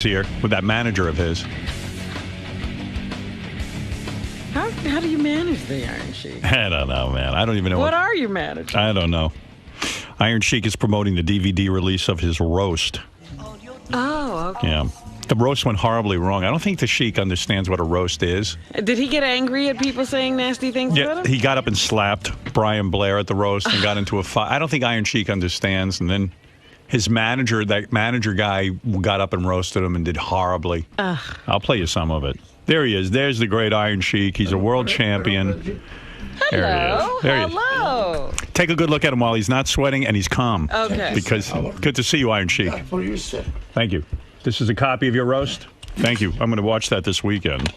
here with that manager of his. How do you manage the Iron Sheik? I don't know, man. I don't even know. What are you managing? I don't know. Iron Sheik is promoting the DVD release of his roast. Oh, okay. Yeah. The roast went horribly wrong. I don't think the Sheik understands what a roast is. Did he get angry at people saying nasty things about him? He got up and slapped Brian Blair at the roast and got into a fight. I don't think Iron Sheik understands. And then his manager, that manager guy, got up and roasted him and did horribly. I'll play you some of it. There he is. There's the great Iron Sheik. He's a world champion. Hello. There he is. Hello. Take a good look at him while he's not sweating and he's calm. Okay. Because good to see you, Iron Sheik. For you, sir. Thank you. This is a copy of your roast. Thank you. I'm going to watch that this weekend.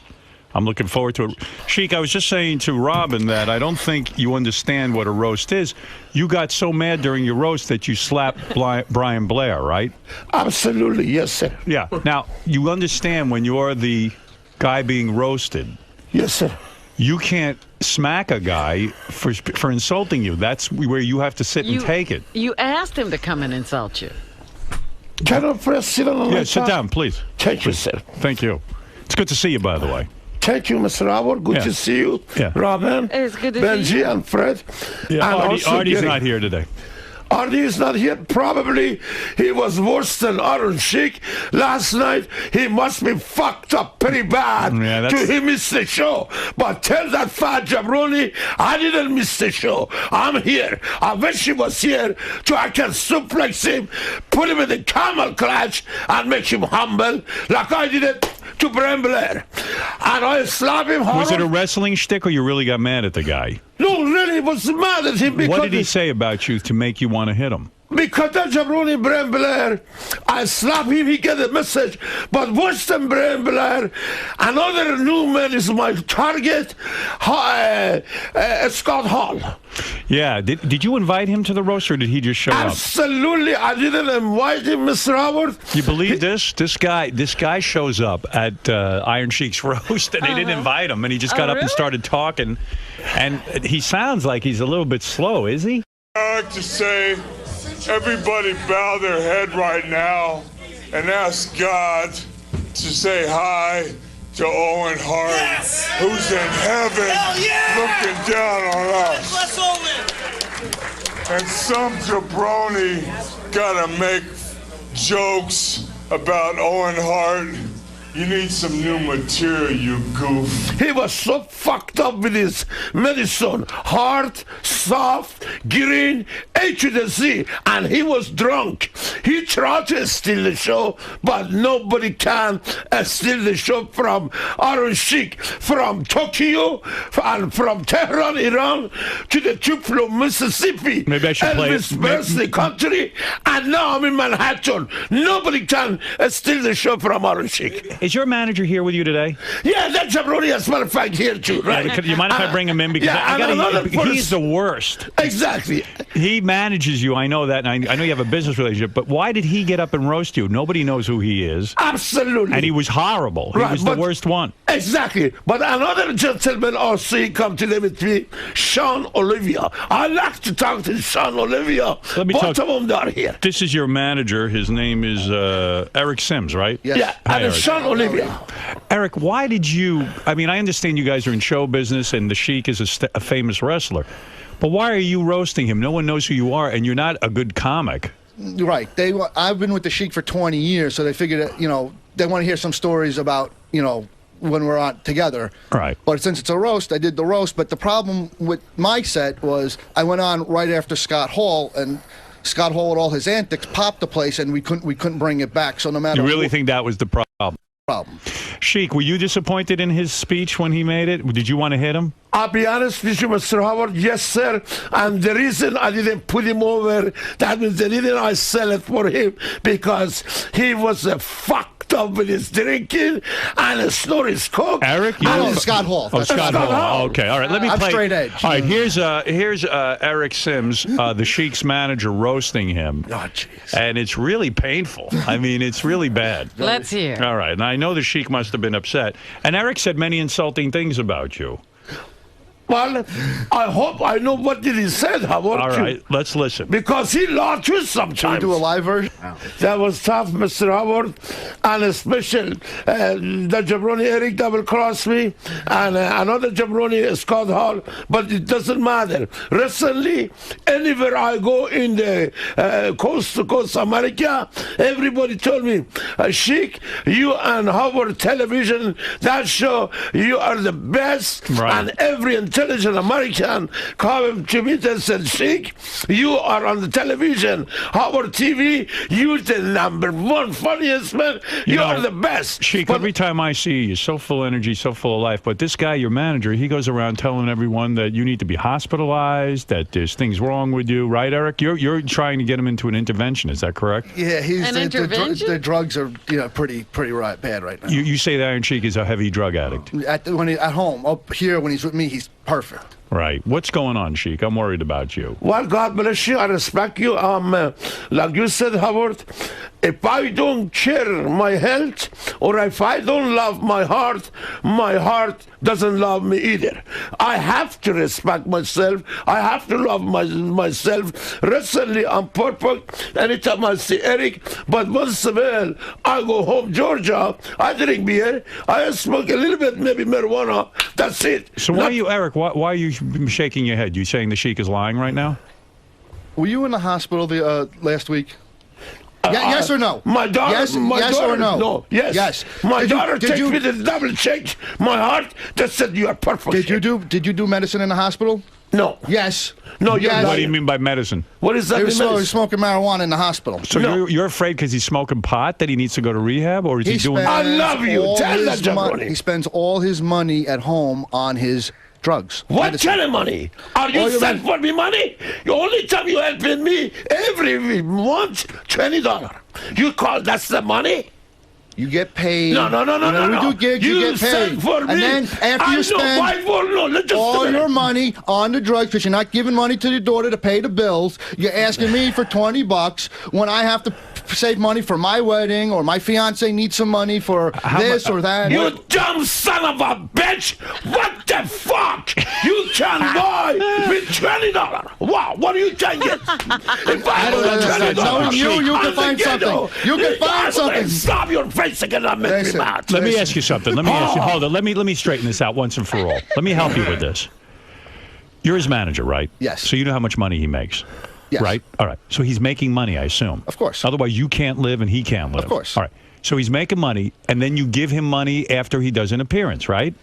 I'm looking forward to it. Sheik, I was just saying to Robin that I don't think you understand what a roast is. You got so mad during your roast that you slapped Brian Blair, right? Absolutely, yes, sir. Yeah. Now, you understand when you're the guy being roasted. Yes, sir. You can't smack a guy for insulting you. That's where you have to sit and take it. You asked him to come and insult you. Can I press sit on Yeah, sit down, please. Thank you, sir. Thank you. It's good to see you, by the way. Thank you, Mr. Howard. Good to see you. Yeah. Robin, It's good to Benji, see you. and Fred. Yeah, And Artie's not here today. Artie is not here. Probably he was worse than Iron Sheik. Last night, he must be fucked up pretty bad he missed the show. But tell that fat Jabroni, I didn't miss the show. I'm here. I wish he was here so I can suplex him, put him in the camel clutch, and make him humble like I did it to Brian Blair. And I slap him hard. Was it a wrestling shtick or you really got mad at the guy? No, really, I was mad at him because... What did he say about you to make you want to hit him? Because that Jabroni Brian Blair, I slap him, he get a message. But worse than Brian Blair, another new man is my target, Scott Hall. Yeah, did you invite him to the roast or did he just show up? Absolutely, I didn't invite him, Mr. Howard. You believe this? This guy shows up at Iron Sheik's roast and they didn't invite him and he just got up and started talking. And he sounds like he's a little bit slow, is he? I like to say, everybody bow their head right now and ask God to say hi to Owen Hart, who's in heaven looking down on us. Bless Owen. And some jabroni gotta make jokes about Owen Hart. You need some new material, you goof. He was so fucked up with his medicine. Hard, soft, green, A to the Z. And he was drunk. He tried to steal the show, but nobody can steal the show from Iron Sheik. From Tokyo and from Tehran, Iran, to the Tupelo, Mississippi. Maybe I should play Elvis burst the country, and now I'm in Manhattan. Nobody can steal the show from Iron Sheik. Is your manager here with you today? Yeah, that's Jabroni, as a matter of fact, here too, right? Yeah, you mind if I bring him in? Because he's the worst. Exactly. He manages you, I know that, and I know you have a business relationship, but why did he get up and roast you? Nobody knows who he is. Absolutely. And he was horrible. He was the worst one. Exactly. But another gentleman also come to live with me, Sean Olivia. I like to talk to Sean Olivia. Both of them are here. This is your manager. His name is Eric Sims, right? Yes. Yeah, Hi, and Sean Olivia. Eric, why did you... I mean, I understand you guys are in show business and the Sheik is a famous wrestler. But why are you roasting him? No one knows who you are, and you're not a good comic. Right. I've been with the Sheik for 20 years, so they figured that, they want to hear some stories about, when we're on together. Right. But since it's a roast, I did the roast. But the problem with my set was I went on right after Scott Hall, and Scott Hall with all his antics popped the place, and we couldn't bring it back. So no matter. You really think that was the problem? Sheik, were you disappointed in his speech when he made it? Did you want to hit him? I'll be honest with you, Mr. Howard. Yes, sir. And the reason I didn't put him over, that means the reason I sell it for him, because he was fucked up with his drinking and snore his coke. Eric? Scott Hall. Oh, Scott Hall. Okay, all right. Let me play. I'm straight edge. All right, here's Eric Sims, the Sheik's manager, roasting him. Oh, jeez. And it's really painful. I mean, it's really bad. Let's hear. All right, and I know the Sheik must have been upset. And Eric said many insulting things about you. Well, I hope I know what did he say. All right, let's listen. Because he lost you sometimes. Can we do a live version? That was tough, Mr. Howard, and especially the Jabroni Eric double crossed me, and another Jabroni Scott Hall, but it doesn't matter. Recently, anywhere I go in the coast to coast America, everybody told me, Sheik, you and Howard Television, that show, you are the best, and every intelligent American came to me and said, Sheik, you are on the television, Howard TV, you're the number one funniest man, you are the best. Sheik, every time I see you, you're so full of energy, so full of life, but this guy, your manager, he goes around telling everyone that you need to be hospitalized, that there's things wrong with you, right, Eric? You're trying to get him into an intervention, is that correct? Yeah, An intervention? The drugs are pretty bad right now. You say that Iron Sheik is a heavy drug addict. At home, up here when he's with me, he's perfect. Right. What's going on, Sheik? I'm worried about you. Well, God bless you. I respect you. Like you said, Howard, if I don't care my health, or if I don't love my heart doesn't love me either. I have to respect myself. I have to love myself. Recently, I'm perfect. Anytime I see Eric, but once in a while, I go home, Georgia. I drink beer. I smoke a little bit, maybe marijuana. That's it. So why are you, Eric? Why are you shaking your head? You saying the Sheik is lying right now? Were you in the hospital last week? Yes or no? My daughter. Yes daughter, or no? No. Yes. Yes. My daughter takes me to double check my heart. That said you are perfect. Did you do medicine in the hospital? No. Yes. No. Yes. What do you mean by medicine? What is that? He was smoking marijuana in the hospital. So you're afraid because he's smoking pot that he needs to go to rehab, or is he doing? I love you. Tell that Jabroni. He spends all his money at home on his drugs. What kind of money? Are you sent for me money? The only time you helping me every month, $20. You call that's the money? You get paid. No. When we do gigs, you get paid. Send for me. And then after you spend all your money on the drugs, because you're not giving money to your daughter to pay the bills, you're asking me for $20 when I have to save money for my wedding, or my fiance needs some money for this or that. You dumb son of a bitch! What the fuck? You can buy with $20. Wow, what do you think? If I don't know you can find something. You can find something. Stop your face again. I'm making mad. Let me ask you something. Let me ask you. Hold on. Let me straighten this out once and for all. Let me help you with this. You're his manager, right? Yes. So you know how much money he makes. Yes. Right? All right. So he's making money, I assume. Of course. Otherwise, you can't live and he can't live. Of course. All right. So he's making money, and then you give him money after he does an appearance, right?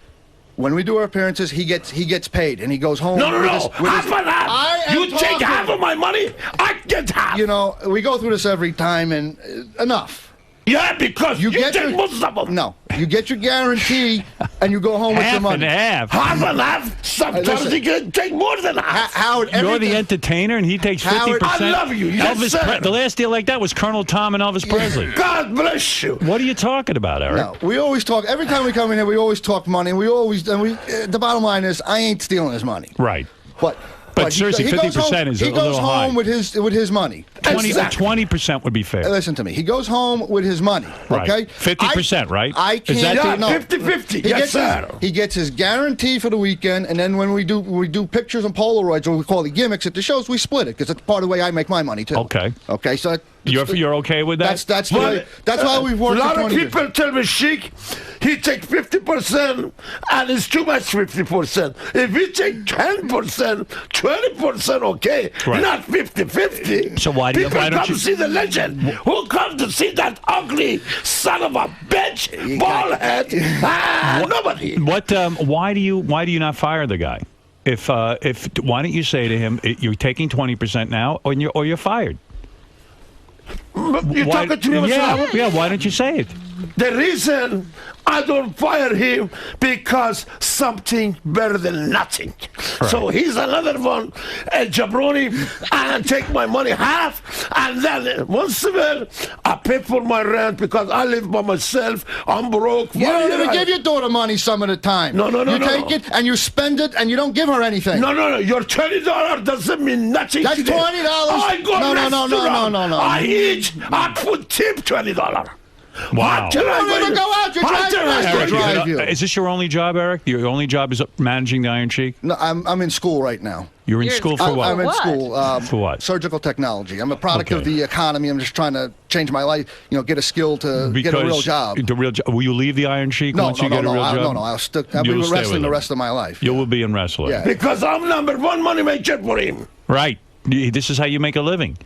When we do our appearances, he gets paid, and he goes home. No. Half and half. You take half of my money, I get half. You know, we go through this every time, and enough. Yeah, because you take most of them. No, you get your guarantee, and you go home with your money. Half and half. Sometimes he can take more than half. Howard, you're the entertainer, and he takes 50%. I love you. Yes, sir. The last deal like that was Colonel Tom and Elvis Presley. God bless you. What are you talking about, Eric? No, we always talk. Every time we come in here, we always talk money. And the bottom line is, I ain't stealing his money. Right. But seriously, 50% is a little high. He goes home with his money. 20% would be fair. Listen to me. He goes home with his money. Right. Okay. 50%, right? I can't. 50-50. Yes, sir. He gets his guarantee for the weekend, and then when we do pictures and Polaroids, or we call it gimmicks at the shows, we split it because it's part of the way I make my money too. Okay. Okay. So you're okay with that? That's why we've worked. A lot of 20 people years. tell me, Sheik, he take 50%, and it's too much 50%. If he take 10%, 20%, okay, right. Not 50-50. So why don't come you to see the legend? Who come to see that ugly son of a bitch, bald head? Nobody. Why do you not fire the guy? If why don't you say to him, you're taking 20% now, or you're fired? You're talking to me? Yeah. Why don't you say it? The reason I don't fire him because something better than nothing. Right. So he's another one, a jabroni, and take my money half, and then once a while I pay for my rent because I live by myself. I'm broke. You don't even give your daughter money some of the time. No. You take it and you spend it and you don't give her anything. No. Your $20 doesn't mean nothing. That's $20. I go No. I eat. I put tip $20. Wow. How can You don't even go out. You're driving. Drive you. Is this your only job, Eric? Your only job is managing the Iron Sheik? No, I'm in school right now. You're in school for what? I'm in school. For what? Surgical technology. I'm a product of the economy. I'm just trying to change my life. You know, get a skill to get a real job. Will you leave the Iron Sheik once you get a real job? No. I'll be wrestling the rest of my life. You will be in wrestling. Yeah. Because I'm number one money maker for him. Right. This is how you make a living.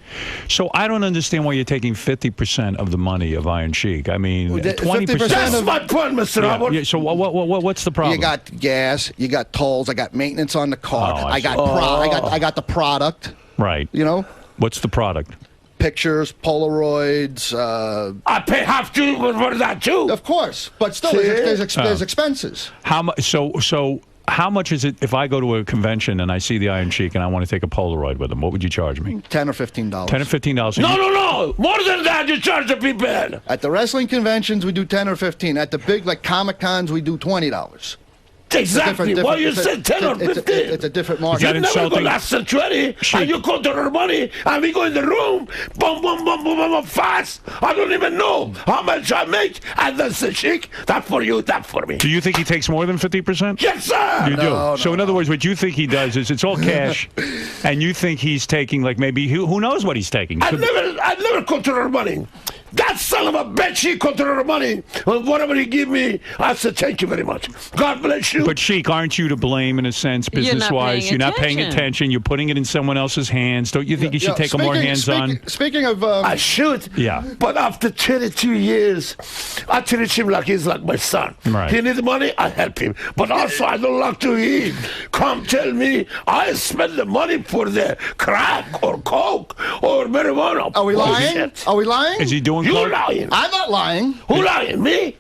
So I don't understand why you're taking 50% of the money of Iron Sheik. I mean, 20%. That's my point, Mr. Howard. Yeah, so what's the problem? You got gas. You got tolls. I got maintenance on the car. I got the product. Right. You know. What's the product? Pictures, Polaroids. I have to for that too. Of course, but still, there's expenses. How much? So how much is it if I go to a convention and I see the Iron Sheik and I want to take a Polaroid with him? What would you charge me? $10 or $15. $10 or $15. No. More than that, you charge the people. At the wrestling conventions, we do 10 or 15. At the big like Comic Cons, we do $20. Exactly. Why you said 10 or 15? It's a different market. You never go less than 20, and you go to our money, and we go in the room, boom, boom, boom, boom, boom, fast. I don't even know how much I make, and that's the Sheik. That for you, that for me. Do you think he takes more than 50%? Yes, sir. You do. So in other words, what you think he does is it's all cash, and you think he's taking like maybe who knows what he's taking? I never control our money. That son of a bitch, he control our money. Well, whatever he give me, I said thank you very much. God bless you. But Sheik, aren't you to blame in a sense, business-wise? You're not paying attention. You're putting it in someone else's hands. Don't you think you should take a more hands-on? Speaking of, I should. Yeah. But after 22 years, I treat him like he's like my son. Right. He needs money, I help him. But also, I don't like to eat. Come tell me I spend the money for the crack or coke or marijuana. Are we lying? Are we lying? Is he doing You coke? lying. I'm not lying. Who lying? Me?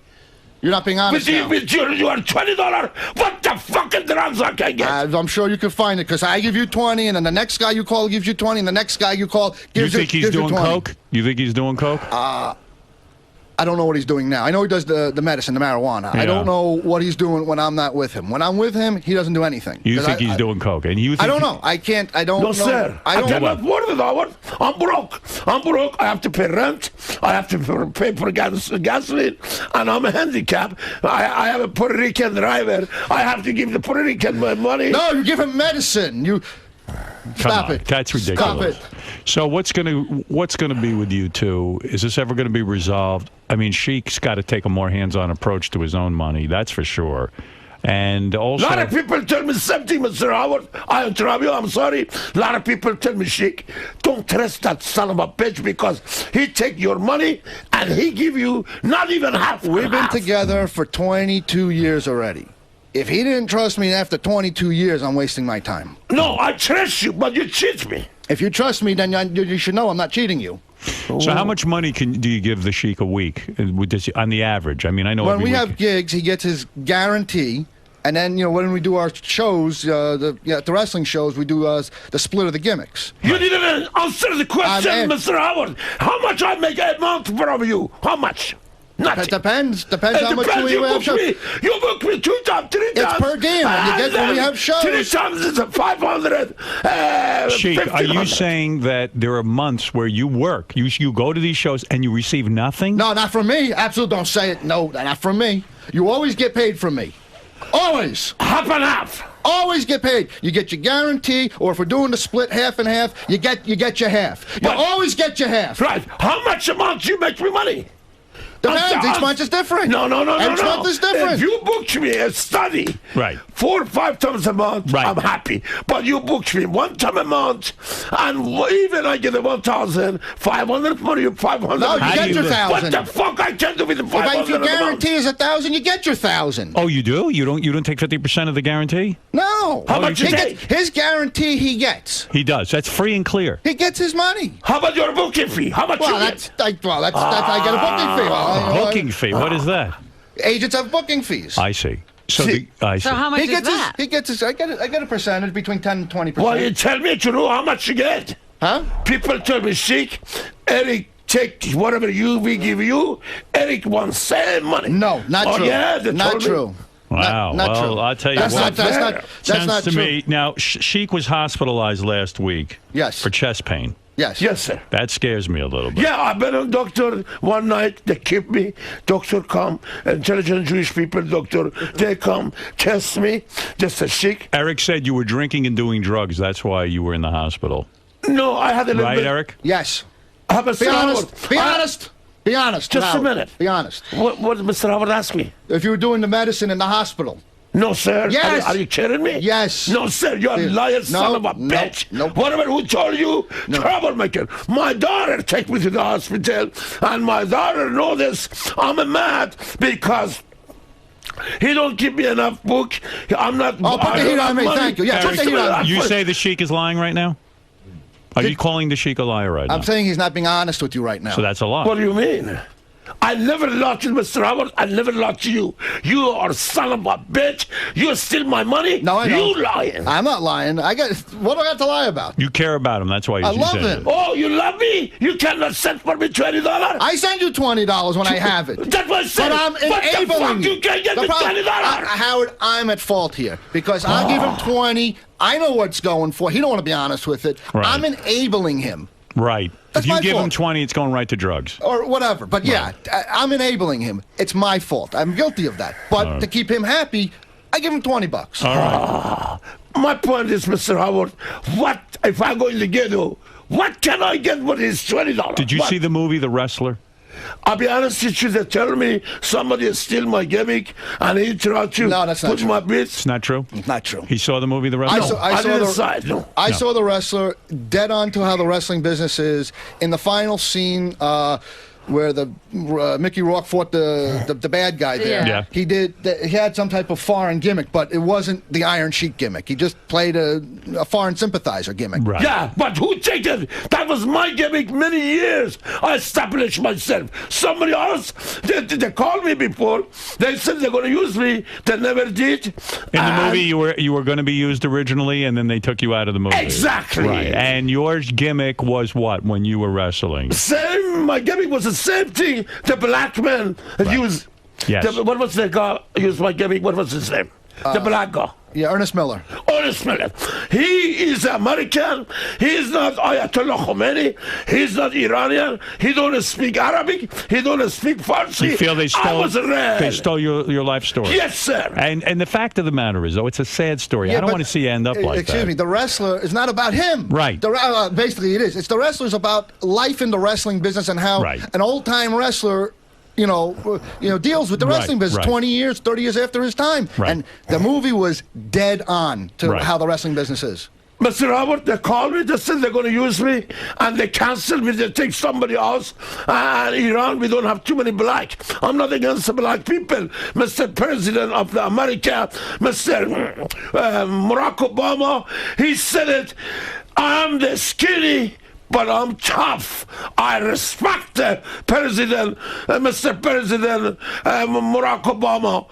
You're not being honest now. With you are $20. What the fucking drugs I can get? I'm sure you can find it because I give you 20, and then the next guy you call gives you 20, and the next guy you call gives you. You think he's doing coke? You think he's doing coke? I don't know what he's doing now. I know he does the medicine, the marijuana. Yeah. I don't know what he's doing when I'm not with him. When I'm with him, he doesn't do anything. You think he's doing coke? And you think I don't know. I can't. I don't know. No, sir. I cannot afford it, Howard. I'm broke. I have to pay rent. I have to pay for gasoline. And I'm a handicap. I have a Puerto Rican driver. I have to give the Puerto Rican my money. No, you give him medicine. You... Stop it. That's ridiculous. Stop it. So what's gonna be with you two? Is this ever going to be resolved? I mean, Sheik's got to take a more hands-on approach to his own money. That's for sure. And also, a lot of people tell me something, Mr. Howard. I interrupt you. I'm sorry. A lot of people tell me, Sheik, don't trust that son of a bitch because he take your money and he give you not even half. We've been together for 22 years already. If he didn't trust me after 22 years, I'm wasting my time. No, I trust you, but you cheat me. If you trust me, then you should know I'm not cheating you. So how much money do you give the Sheik a week on the average? I mean, I know when we have gigs, he gets his guarantee. And then, when we do our shows, the wrestling shows, we do the split of the gimmicks. You didn't answer the question, Mr. Howard. How much I make a month from you? How much? Nothing. It depends how much we have shows. You book me 2 times, 3 times. It's per diem. When we have shows. 3 times it's 500. Sheik, are you saying that there are months where you work, you go to these shows and you receive nothing? No, not from me. Absolutely don't say it. No, not from me. You always get paid from me. Always. Half and half. Always get paid. You get your guarantee, or if we're doing the split half and half, you get your half. You always get your half. Right. How much a month you make me money? Depends. Each month is different. No. Each month is different. If you booked me a study, 4 or 5 times a month, I'm happy. But you booked me 1 time a month, and even I get a 1,500 for you, 500. No, you get your 1,000. What the fuck I can do with the 500? If your guarantee is 1,000, you get your 1,000. Oh, you do? You don't take 50% of the guarantee? No. How much you take? His guarantee he gets. He does. That's free and clear. He gets his money. How about your booking fee? How much you get? I get a booking fee. Booking fee. What is that? Agents have booking fees. I see. So how much is that? He gets his. I get a percentage between 10 and 20%. Well, you tell me to know how much you get. Huh? People tell me, Sheik, Eric, take whatever we give you. Eric wants same money. No, not true. Yeah, not true. Wow. Not well, true. I'll tell you what. That's not to true. me. Now, Sheik was hospitalized last week. Yes. For chest pain. Yes. Yes, sir. That scares me a little bit. Yeah, I've been a doctor one night. They keep me. Doctor come. Intelligent Jewish people, doctor. They come, test me. Just a sheik. Eric said you were drinking and doing drugs. That's why you were in the hospital. No, I had a little Right, bit. Eric? Yes. Be honest. Be honest. Be honest. Just a minute. Be honest. What Mr. Howard asked me? If you were doing the medicine in the hospital. No, sir. Yes. Are you kidding me? Yes. No, sir. You're a liar, son of a bitch. No. Whatever who told you, troublemaker. My daughter take me to the hospital, and my daughter know this. I'm mad because he don't give me enough book. I'm not. Oh, put the heat on me. Thank you. Yeah, put the heat on me. You say the sheik is lying right now? Are you calling the sheik a liar right now? I'm saying he's not being honest with you right now. So that's a lie. What do you mean? I never lied to Mr. Howard. I never lied to you. You are a son of a bitch. You steal my money. No, I don't. You lying. I'm not lying. What do I got to lie about? You care about him. That's why I you love said him. it. Oh, you love me? You cannot send for me $20? I send you $20 when I have it. That's what I said. But I'm enabling you can't get me $20? Howard, I'm at fault here because I'll give him 20. I know what's going for. He don't want to be honest with it. Right. I'm enabling him. Right. That's if you my give him fault. 20, it's going right to drugs. Or whatever. But yeah, I'm enabling him. It's my fault. I'm guilty of that. But to keep him happy, I give him $20. All right. My point is, Mr. Howard, what if I go in the ghetto? What can I get with his $20? Did you see the movie The Wrestler? I'll be honest with you, they tell me somebody steal my gimmick and he tried to put my bits. It's not true? It's not true. He saw the movie The Wrestler? I saw The Wrestler, dead on to how the wrestling business is. In the final scene where the Mickey Rourke fought the bad guy there, Yeah. he had some type of foreign gimmick, but it wasn't the Iron Sheik gimmick. He just played a foreign sympathizer gimmick. Right. Yeah, but who take it? That was my gimmick many years. I established myself. Somebody else, they called me before. They said they're going to use me. They never did. In the movie, you were going to be used originally, and then they took you out of the movie. Exactly. Right. And your gimmick was what when you were wrestling? Same. My gimmick was the same thing. The black man used. Yes. What was the guy used my gimmick? What was his name? The black guy. Yeah, Ernest Miller. Ernest Miller. He is American. He is not Ayatollah Khomeini. He's not Iranian. He don't speak Arabic. He don't speak Farsi. You feel they stole your life story? Yes, sir. And the fact of the matter is, though, it's a sad story. Yeah, I don't want to see you end up like that. Excuse me. The Wrestler is not about him. Right. Basically, it is. It's The Wrestler is about life in the wrestling business and how an old-time wrestler deals with the wrestling business 20 years, 30 years after his time. Right. And the movie was dead on to how the wrestling business is. Mr. Robert, they called me, they said they're going to use me, and they canceled me, they take somebody else. And Iran, we don't have too many black. I'm not against the black people. Mr. President of America, Mr. Barack Obama, he said it, I'm the skinny, but I'm tough. I respect the President, Mr. President, Barack Obama,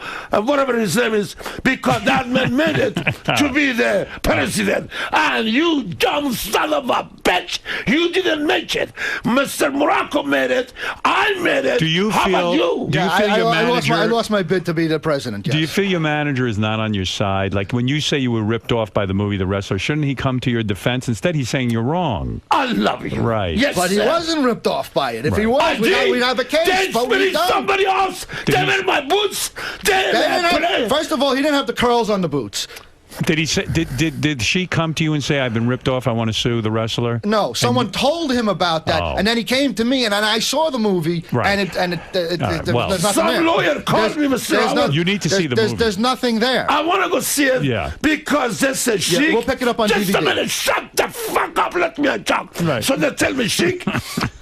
whatever his name is, because that man made it to be the president. And you dumb son of a bitch, you didn't make it. Mr. Morocco made it. I made it. How about you? Do you feel your manager? I lost my bid to be the president. Yes. Do you feel your manager is not on your side? Like when you say you were ripped off by the movie The Wrestler, shouldn't he come to your defense? Instead, he's saying you're wrong. I love you. Right. Yes, but he wasn't ripped off by it. If he was, we'd have a case. But we don't. Somebody else. They made my boots. First of all, he didn't have the curls on the boots. Did he say? Did she come to you and say, "I've been ripped off. I want to sue the wrestler"? No, someone told him about that, and then he came to me, and I saw the movie, there's nothing there. Lawyer called me, Mr. You need to see the movie. There's nothing there. I want to go see it. Yeah. Because they said, Sheik. We'll pick it up on DVD. Just a minute. Shut the fuck up. Let me talk. Right. So they tell me, Sheik,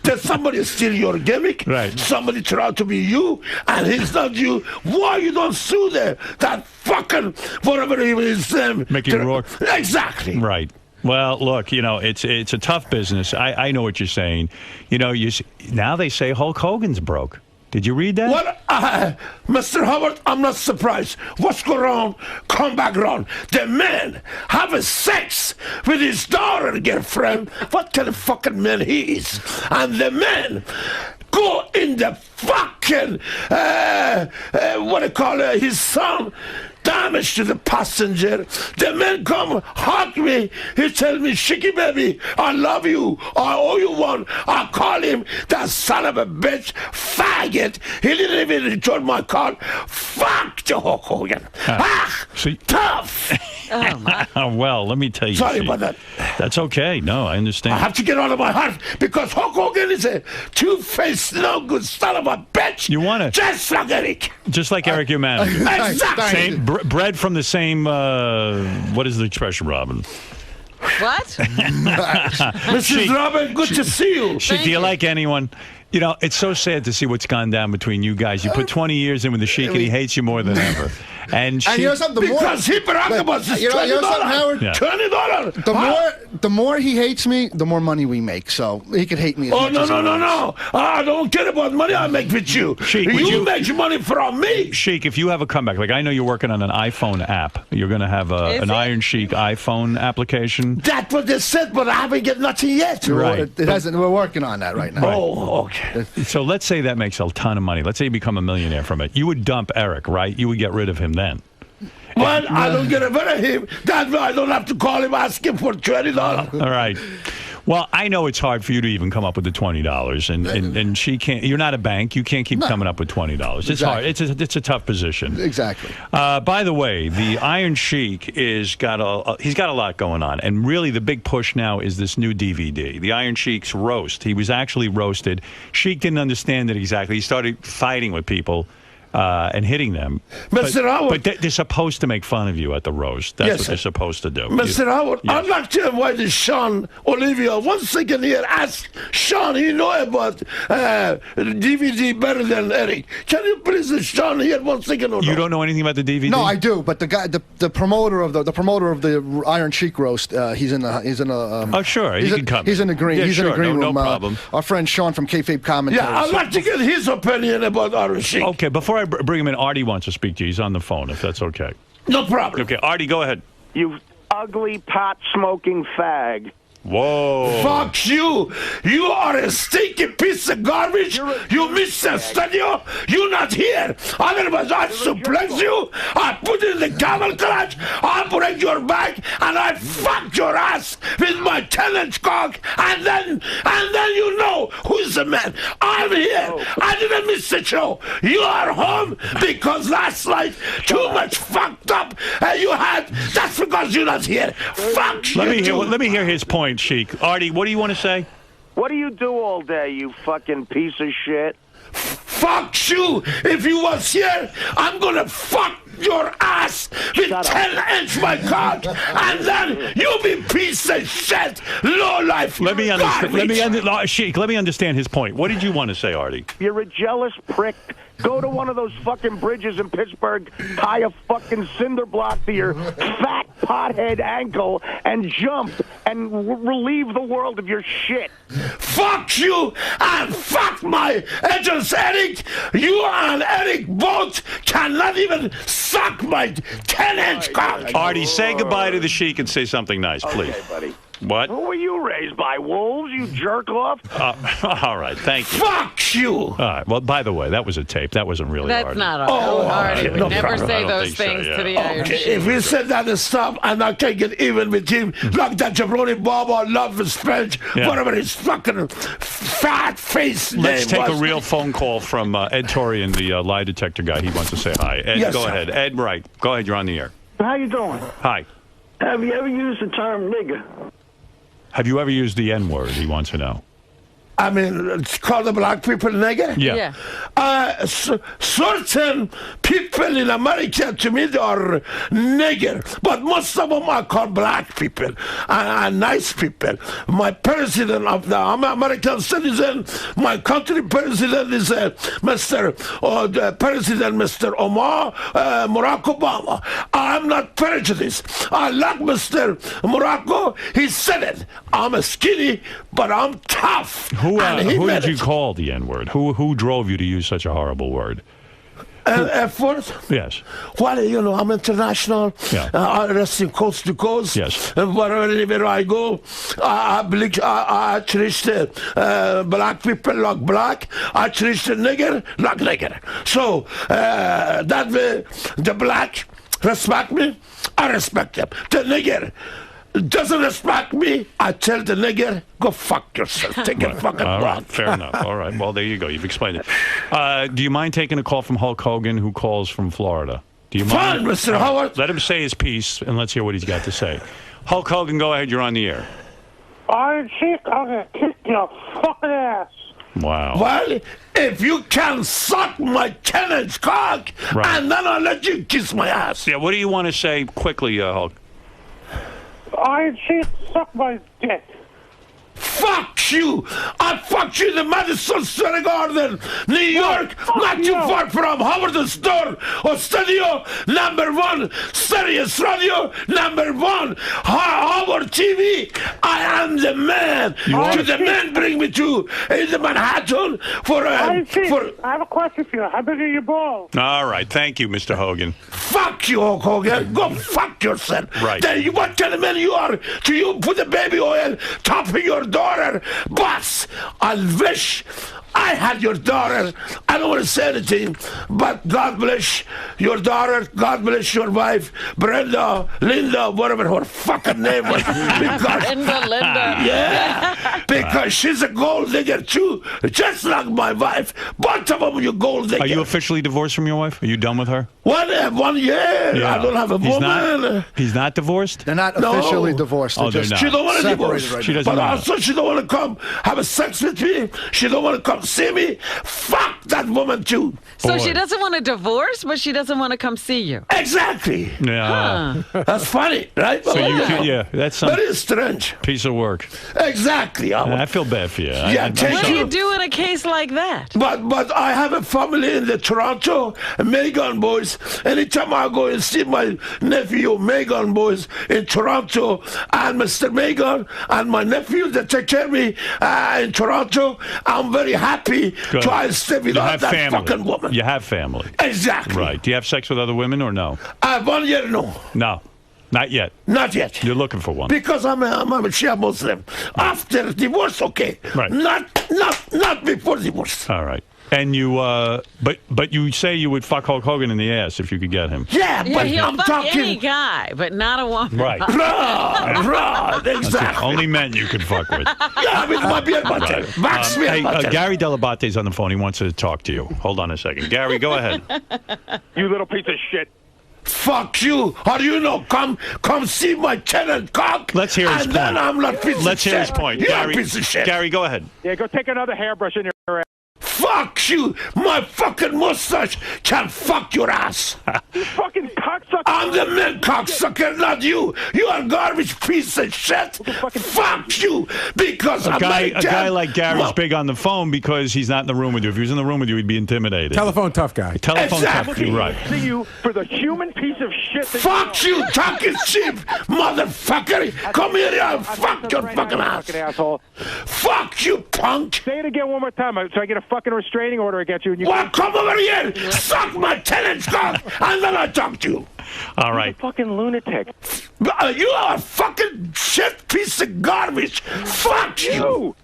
that somebody steal your gimmick. Right. Somebody tried to be you, and he's not you. Why you don't sue that fucking whatever his name? Mickey Rourke. Exactly. Right. Well, look, it's a tough business. I know what you're saying. Now they say Hulk Hogan's broke. Did you read that? What, Mr. Howard, I'm not surprised. What's going on? Come back around. The man having sex with his daughter, girlfriend. What kind of fucking man he is? And the man go in the fucking, his son, damage to the passenger. The man come hug me. He tell me, Shiky baby, I love you. I owe you one. I call him that son of a bitch, faggot. He didn't even return my call. Fuck the Hulk Hogan. Tough. Well, let me tell you. Sorry about that. That's okay. No, I understand. I have to get out of my heart because Hulk Hogan is a two-faced, no good son of a bitch. You want to? Just like Eric. Just like Eric, your manager. Exactly. Same, bred from the same, what is the expression, Robin? What? Mrs. Robin, good to see you. Do you like anyone? You know, it's so sad to see what's gone down between you guys. You put 20 years in with the Sheik, and he hates you more than ever. And you know something? Because he bragged about this $20. Howard? Yeah. $20. The more he hates me, the more money we make. So he could hate me. Oh, no. I don't care about money I make with you. Sheik, you make money from me. Sheik, if you have a comeback, like I know you're working on an iPhone app. You're going to have an Iron Sheik iPhone application. That's what they said, but I haven't get nothing yet. Right. It hasn't. We're working on that right now. Oh, okay. So let's say that makes a ton of money. Let's say you become a millionaire from it. You would dump Eric, right? You would get rid of him then. Well, I don't get rid of him. That's why I don't have to call him, ask him for $20. All right. Well, I know it's hard for you to even come up with the $20, and she can't. You're not a bank. You can't keep coming up with $20. It's hard. It's a tough position. Exactly. By the way, the Iron Sheik he's got a lot going on, and really the big push now is this new DVD, the Iron Sheik's roast. He was actually roasted. Sheik didn't understand it exactly. He started fighting with people. And hitting them. Mr. Howard. But they're supposed to make fun of you at the roast. That's what they're supposed to do. Mr. Howard, yes. I'd like to invite Sean Olivia once again here. Ask Sean, he know about DVD better than Eric. Can you please Sean here once again? You don't know anything about the DVD? No, I do. But the guy, the promoter of the Iron Sheik roast, he's in a. Oh, sure, he can come. He's in the green. Yeah, he's in the green room. No problem. Our friend Sean from Kayfabe Commentary. Yeah, I'd like to get his opinion about Iron Sheik. Okay, before I bring him in, Artie wants to speak to you. He's on the phone, if that's okay. No problem. Okay, Artie, go ahead. You ugly pot-smoking fag. Whoa. Fuck you. You are a stinky piece of garbage. You missed the studio. You're not here. Otherwise, I suplex you. I put you in the camel clutch. I break your back. And I fuck your ass with my 10-inch cock. And then you know who's the man. I'm here. I didn't miss the show. You are home because last night too much fucked up you had. That's because you're not here. Fuck you. Let me hear his point. Sheik. Artie, what do you want to say? What do you do all day, you fucking piece of shit? Fuck you! If you was here, I'm gonna fuck your ass with 10-inch my cock, and then you be piece of shit, low life. Let me understand. Sheik, let me understand his point. What did you want to say, Artie? You're a jealous prick. Go to one of those fucking bridges in Pittsburgh, tie a fucking cinder block to your fat pothead ankle, and jump and relieve the world of your shit. Fuck you and fuck my agent Eric. You and Eric both cannot even suck my 10-inch cock. Artie, say goodbye to the Sheik and say something nice, please. Okay, buddy. What? Who were you raised by? Wolves, you jerk off? All right, thank you. Fuck you. All right, well, by the way, that was a tape. That wasn't really That's Artie. not Artie. Would never say those things to the Iron Sheik. If he said that and stop, and I can get even with him, like that Jabroni Bob or Love is French, whatever his fucking fat face name was. Let's take a real phone call from Ed Torian, the lie detector guy. He wants to say hi. Ed, yes, go ahead. Ed, right. Go ahead, you're on the air. How you doing? Hi. Have you ever used the term nigger? Have you ever used the N-word, he wants to know? I mean, it's called the black people nigger? Yeah. Certain people in America, to me, they are nigger. But most of them are called black people and nice people. My president of the American citizen, my country president is Mr. Barack Obama. I'm not prejudiced. I like Mr. Morocco. He said it. I'm skinny, but I'm tough. Who did you call the N-word? Who drove you to use such a horrible word? F-word? Yes. Well, you know, I'm international. Yeah. I wrestle coast to coast. Yes. Wherever I go, I treat black people like black. I treat the nigger like nigger. So, that way, the black respect me, I respect him. The nigger doesn't respect me, I tell the nigger, go fuck yourself. Take your fucking All blood. right, fair enough. All right, well, there you go. You've explained it. Do you mind taking a call from Hulk Hogan, who calls from Florida? Do you mind? Fine, Mr. Howard. Let him say his piece, and let's hear what he's got to say. Hulk Hogan, go ahead. You're on the air. Iron Sheik, I'm going to kick your fucking ass. Wow. Well, if you can suck my 10-inch cock, Right. and then I'll let you kiss my ass. Yeah, what do you want to say quickly, Hulk? Iron Sheik, suck my dick. Fuck you! I fucked you in the Madison Square Garden, New York, not too far from Howard Stern or Studio #1, Sirius Radio #1, Howard TV. I am the man. To the man bring me to the Manhattan for I have a question for you. How big are your balls? All right, thank you, Mr. Hogan. Fuck you, Hulk Hogan. Go fuck yourself. Right. Then what kind of man you are? To you put the baby oil top of your daughter? Boss, I wish I had your daughter. I don't want to say anything, but God bless your daughter. God bless your wife, Brenda, Linda, whatever her fucking name was. Because, Linda. Yeah, because she's a gold digger too, just like my wife. Both of them, you gold digger. Are you officially divorced from your wife? Are you done with her? 1 year. Yeah. I don't have a woman. He's not divorced? They're not officially divorced. They're just She don't want to separated divorce. right She now. doesn't But want also she don't want to come have a sex with me. She don't want to come see me. Fuck that woman too. So Boy. she doesn't want a divorce, but she doesn't want to come see you. Exactly. Yeah. That's funny, right? So that's some Very strange. piece of work. Exactly. I feel bad for you. Yeah, thank What do you. you do in a case like that? But I have a family in the Toronto Megan boys. Anytime I go and see my nephew Megan boys in Toronto and Mr. Megan and my nephew that take care of me in Toronto, I'm very happy Good. to I stay You without have that family. fucking woman. You have family. Exactly. Right. Do you have sex with other women or no? 1 year, no. No. Not yet. Not yet. You're looking for one. Because I'm a Shia Muslim. After divorce, okay. Right. Not before divorce. All right. And you, but you say you would fuck Hulk Hogan in the ass if you could get him. Yeah, Yeah, but he'll I'm fuck talking. any guy, but not a woman. Right. Right, exactly. Only men you could fuck with. Yeah, with my beer butter. Right. Max beer Hey, butter. Gary Delabate's on the phone. He wants to talk to you. Hold on a second. Gary, go ahead. You little piece of shit. Fuck you. How do you know? Come see my tenant cock. Let's hear his and then point. I'm not piece Let's of hear shit. his point. You're Gary, a piece of shit. Gary, go ahead. Yeah, go take another hairbrush in your ass. Fuck you. My fucking mustache can fuck your ass. You fucking cocksucker. I'm the man cocksucker, not you. You are garbage piece of shit. Fuck you. Because A guy like Gary's big on the phone because he's not in the room with you. If he was in the room with you, he'd be intimidated. Telephone tough guy. Telephone Exactly. tough. Right. See you for the human piece of shit that Fuck you, talking cheap, motherfucker. Come here, I'll fuck your fucking ass. fucking asshole. Fuck you, punk. Say it again one more time so I get a fucking restraining order against you. And you Well, come over here, suck my tenant's cock, and then I'll talk to you. All right. fucking lunatic. You are a fucking shit piece of garbage. Fuck you.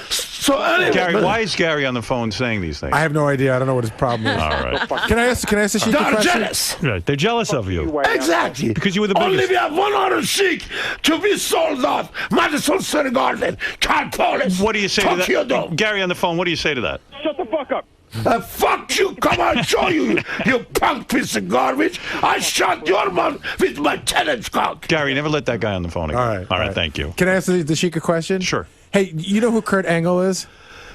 So anyway, Gary, why is Gary on the phone saying these things? I have no idea. I don't know what his problem is. All right. Can I ask the Sheik a they're question? jealous. Right. They're jealous of you. Exactly. Because you were the Only biggest. we have one other chic to be sold off. Madison Square Garden, Cal Police. What do you say to Tokyo that? Dome. Gary on the phone, what do you say to that? Shut the fuck up. Fuck you! Come on, show you, you punk piece of garbage! I shot your man with my tenant's cock. Gary, never let that guy on the phone again. All right. Thank you. Can I ask the Sheik a question? Sure. Hey, you know who Kurt Angle is?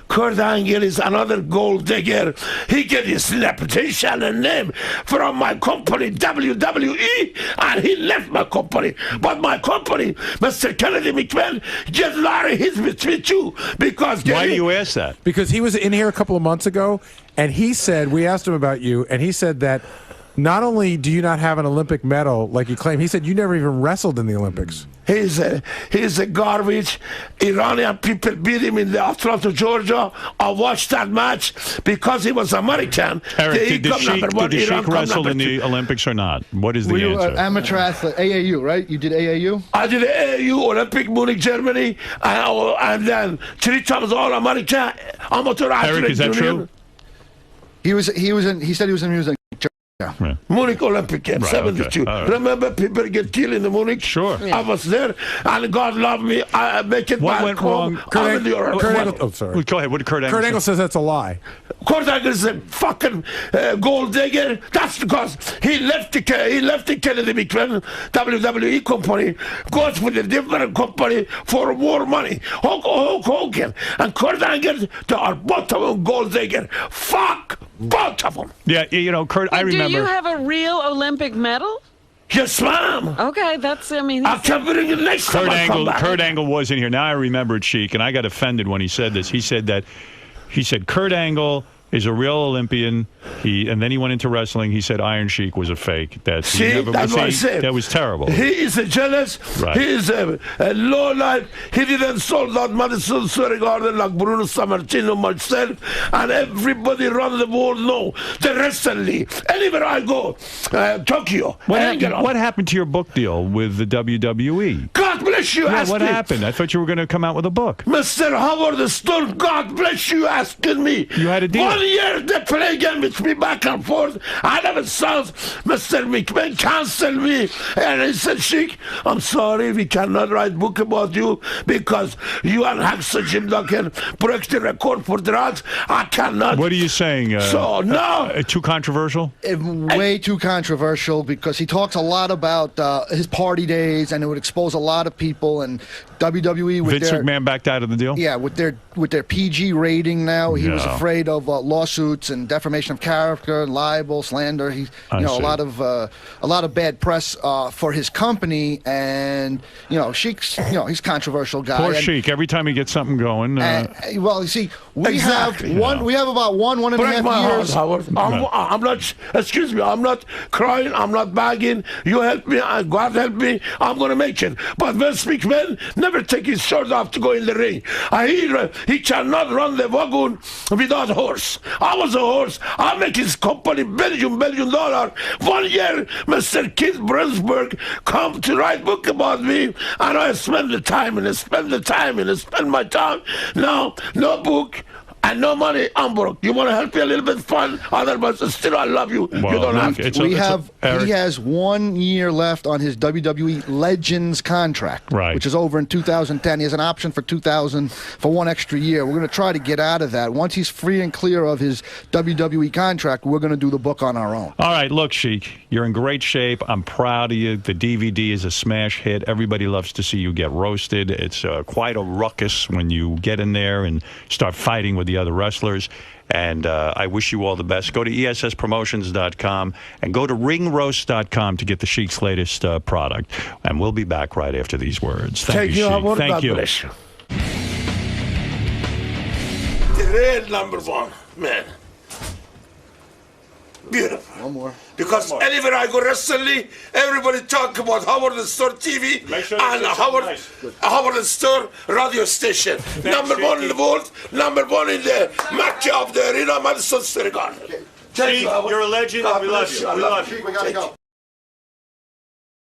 Kurt Angle is another gold digger. He get his reputation and name from my company, WWE, and he left my company. But my company, Mr. Kennedy McMahon, get a lot of hits with me too. Because Why do you ask that? Because he was in here a couple of months ago, and he said, we asked him about you, and he said that not only do you not have an Olympic medal like you claim, he said you never even wrestled in the Olympics. He's a garbage. Iranian people beat him in the Atlanta, Georgia. I watched that match because he was American. Eric, did the Sheik Iran wrestle in number the Olympics or not? What is the Were you answer? an amateur athlete? AAU, right? You did AAU? I did AAU, Olympic, Munich, Germany, and then 3 times All-American amateur athlete. Eric, is that true? He said he was in music. Munich Olympic Games, Right, 72. okay. Right. Remember people get killed in the Munich? Sure. I was there, and God loved me. I make it What back went home. wrong? I'm in the Euro. Oh, sorry. Go ahead. What did Kurt Angle Kurt say? Angle says that's a lie. Kurt Angle is a fucking gold digger. That's because he left the Kennedy McMahon WWE company, goes with a different company for more money. Hulk Hogan and Kurt Angle, they are both of them gold digger. Fuck both of them. Yeah, Kurt. I remember. Do you have a real Olympic medal? Yes, ma'am. Okay, that's. I mean, I can bring it next time I come back. Kurt Angle was in here. Now I remember it, Sheik, and I got offended when he said this. He said Kurt Angle is a real Olympian. And then he went into wrestling. He said Iron Sheik was a fake. That's what I said. That was terrible. He is a jealous. Right. He is a low life. He didn't sold out Madison Square Garden like Bruno Sammartino, myself, and everybody around the world know the wrestling league. Anywhere I go, Tokyo. What happened to your book deal with the WWE? God bless you. Yeah, what happened? I thought you were going to come out with a book. Mr. Howard Stone, God bless you asking me. You had a deal. 1 year they play again with me back and forth. I never saw Mr. McMahon cancel me. And he said, Sheik, I'm sorry, we cannot write book about you because you and Hacksaw Jim Duggan broke the record for drugs. I cannot. What are you saying? So, no. Too controversial? Way too controversial because he talks a lot about his party days and it would expose a lot of people and WWE with Vince McMahon backed out of the deal? Yeah, with their PG rating now, he was afraid of lawsuits and defamation of character, and libel, slander. A lot of bad press for his company, and Sheik's he's a controversial guy. Poor Sheik. Every time he gets something going. Well, you see, we have about 1.5 years. Howard. I'm not. Excuse me. I'm not crying. I'm not begging. You help me. God help me. I'm gonna make it. But Vince McMahon never take his shirt off to go in the ring. He cannot run the wagon without horse. I was a horse. I make his company billion dollar. 1 year, Mr. Keith Brunsberg come to write book about me, and I spend my time. Now, no book. And no money, I'm broke. You want to help me a little bit fun? Otherwise, still I love you. Well, you don't have to. He has 1 year left on his WWE Legends contract, which is over in 2010. He has an option for 2000 for 1 extra year. We're going to try to get out of that. Once he's free and clear of his WWE contract, we're going to do the book on our own. All right, look, Sheik, you're in great shape. I'm proud of you. The DVD is a smash hit. Everybody loves to see you get roasted. It's quite a ruckus when you get in there and start fighting with the other wrestlers, and I wish you all the best. Go to ESSpromotions.com and go to ringroast.com to get the Sheik's latest product, and we'll be back right after these words. Thank you, Sheik. Thank you. The real number one, man. Beautiful. One more. Because anywhere I go wrestling, everybody talk about Howard Stern TV and Howard Stern radio station. Number one in the world, number one in the match of the arena, Madison Square Garden. You're a legend. We love you. We love you. We gotta go.